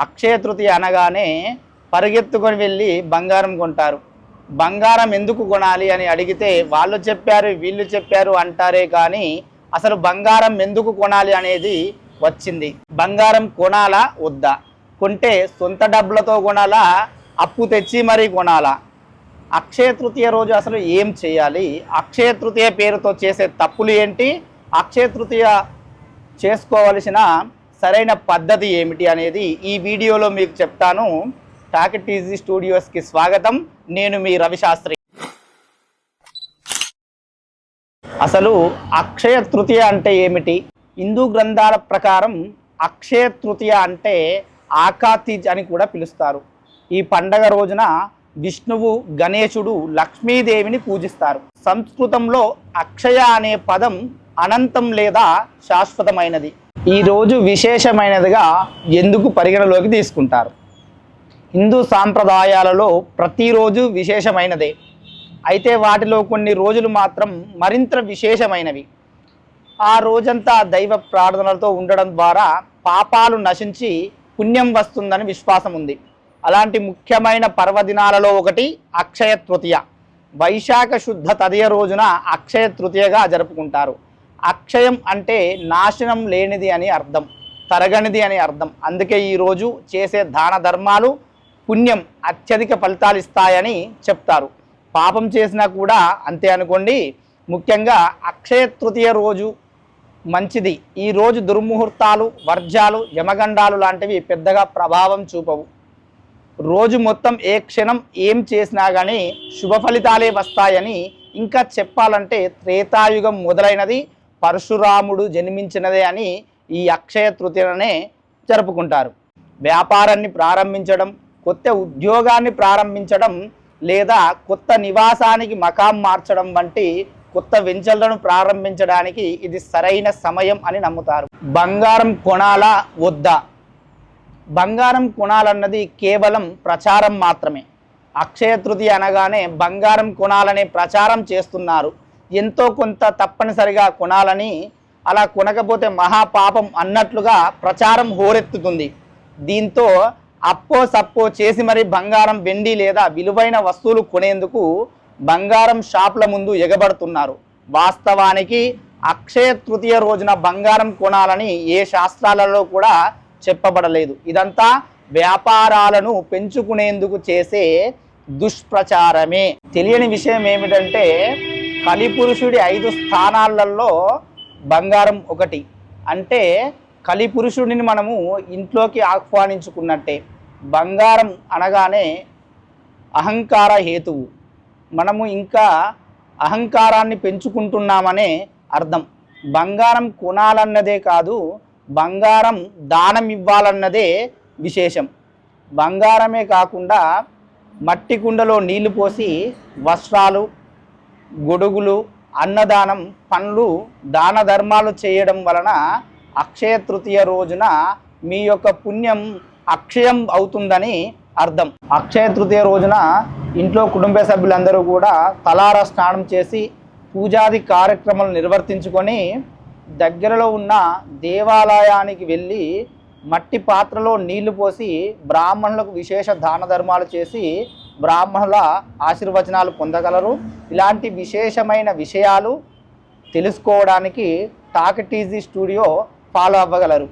అక్షయ తృతీయ అనగానే పరిగెత్తుకొని వెళ్ళి బంగారం కొంటారు. బంగారం ఎందుకు కొనాలి అని అడిగితే వాళ్ళు చెప్పారు వీళ్ళు చెప్పారు అంటారే కానీ అసలు బంగారం ఎందుకు కొనాలి అనేది వచ్చింది. బంగారం కొనాలా వద్దా, కొంటే సొంత డబ్బులతో కొనాలా, అప్పు తెచ్చి మరీ కొనాలా, అక్షయ తృతీయ రోజు అసలు ఏం చేయాలి, అక్షయ తృతీయ పేరుతో చేసే తప్పులు ఏంటి, అక్షయ తృతీయ చేసుకోవలసిన సరైన పద్ధతి ఏమిటి అనేది ఈ వీడియోలో మీకు చెప్తాను. టాక్ ఇట్ ఈజీ స్టూడియోస్కి స్వాగతం. నేను మీ రవిశాస్త్రి. అసలు అక్షయ తృతీయ అంటే ఏమిటి? హిందూ గ్రంథాల ప్రకారం అక్షయ తృతీయ అంటే ఆకాతీజ్ అని కూడా పిలుస్తారు. ఈ పండగ రోజున విష్ణువు, గణేశుడు, లక్ష్మీదేవిని పూజిస్తారు. సంస్కృతంలో అక్షయ అనే పదం అనంతం లేదా శాశ్వతమైనది. ఈ రోజు విశేషమైనదిగా ఎందుకు పరిగణలోకి తీసుకుంటారు? హిందూ సాంప్రదాయాలలో ప్రతిరోజు విశేషమైనదే, అయితే వాటిలో కొన్ని రోజులు మాత్రం మరింత విశేషమైనవి. ఆ రోజంతా దైవ ప్రార్థనలతో ఉండడం ద్వారా పాపాలు నశించి పుణ్యం వస్తుందని విశ్వాసం ఉంది. అలాంటి ముఖ్యమైన పర్వదినాలలో ఒకటి అక్షయ తృతీయ. వైశాఖ శుద్ధ తదియ రోజున అక్షయ తృతీయగా జరుపుకుంటారు. అక్షయం అంటే నాశనం లేనిది అని అర్థం, తరగనిది అని అర్థం. అందుకే ఈరోజు చేసే దాన ధర్మాలు పుణ్యం అత్యధిక ఫలితాలు ఇస్తాయని చెప్తారు. పాపం చేసినా కూడా అంతే అనుకోండి. ముఖ్యంగా అక్షయ తృతీయ రోజు మంచిది. ఈ రోజు దుర్ముహూర్తాలు, వర్జాలు, యమగండాలు లాంటివి పెద్దగా ప్రభావం చూపవు. రోజు మొత్తం ఏ క్షణం ఏం చేసినా కానీ శుభ ఫలితాలే వస్తాయని, ఇంకా చెప్పాలంటే త్రేతాయుగం మొదలైనది పరశురాముడు జన్మించినదే అని ఈ అక్షయ తృతీయనే జరుపుకుంటారు. వ్యాపారాన్ని ప్రారంభించడం, కొత్త ఉద్యోగాన్ని ప్రారంభించడం లేదా కొత్త నివాసానికి మకాం మార్చడం వంటి కొత్త వెంచర్లను ప్రారంభించడానికి ఇది సరైన సమయం అని నమ్ముతారు. బంగారం కొనాలా వద్దా? బంగారం కొనాలన్నది కేవలం ప్రచారం మాత్రమే. అక్షయ తృతీయ అనగానే బంగారం కొనాలనే ప్రచారం చేస్తున్నారు. ఎంతో కొంత తప్పనిసరిగా కొనాలని, అలా కొనకపోతే మహాపాపం అన్నట్లుగా ప్రచారం హోరెత్తుతుంది. దీంతో అప్పో సప్పో చేసి మరి బంగారం, వెండి లేదా విలువైన వస్తువులు కొనేందుకు బంగారం షాపుల ముందు ఎగబడుతున్నారు. వాస్తవానికి అక్షయ తృతీయ రోజున బంగారం కొనాలని ఏ శాస్త్రాలలో కూడా చెప్పబడలేదు. ఇదంతా వ్యాపారాలను పెంచుకునేందుకు చేసే దుష్ప్రచారమే. తెలియని విషయం ఏమిటంటే కలిపురుషుడి 5 స్థానాలలో బంగారం ఒకటి. అంటే కలిపురుషుడిని మనము ఇంట్లోకి ఆహ్వానించుకున్నట్టే. బంగారం అనగానే అహంకార హేతువు. మనము ఇంకా అహంకారాన్ని పెంచుకుంటున్నామనే అర్థం. బంగారం కొనాలన్నదే కాదు, బంగారం దానం ఇవ్వాలన్నదే విశేషం. బంగారమే కాకుండా మట్టి కుండలో నీళ్లు పోసి వస్త్రాలు, గొడుగులు, అన్నదానం, పండ్లు, దాన ధర్మాలు చేయడం వలన అక్షయ తృతీయ రోజున మీ యొక్క పుణ్యం అక్షయం అవుతుందని అర్థం. అక్షయ తృతీయ రోజున ఇంట్లో కుటుంబ సభ్యులందరూ కూడా తలారా స్నానం చేసి పూజాది కార్యక్రమాలు నిర్వర్తించుకొని దగ్గరలో ఉన్న దేవాలయానికి వెళ్ళి మట్టి పాత్రలో నీళ్లు పోసి బ్రాహ్మణులకు విశేష దాన ధర్మాలు చేసి బ్రాహ్మణుల ఆశీర్వచనాలు పొందగలరు. ఇలాంటి విశేషమైన విషయాలు తెలుసుకోవడానికి talk it easy studio follow అవ్వగలరు.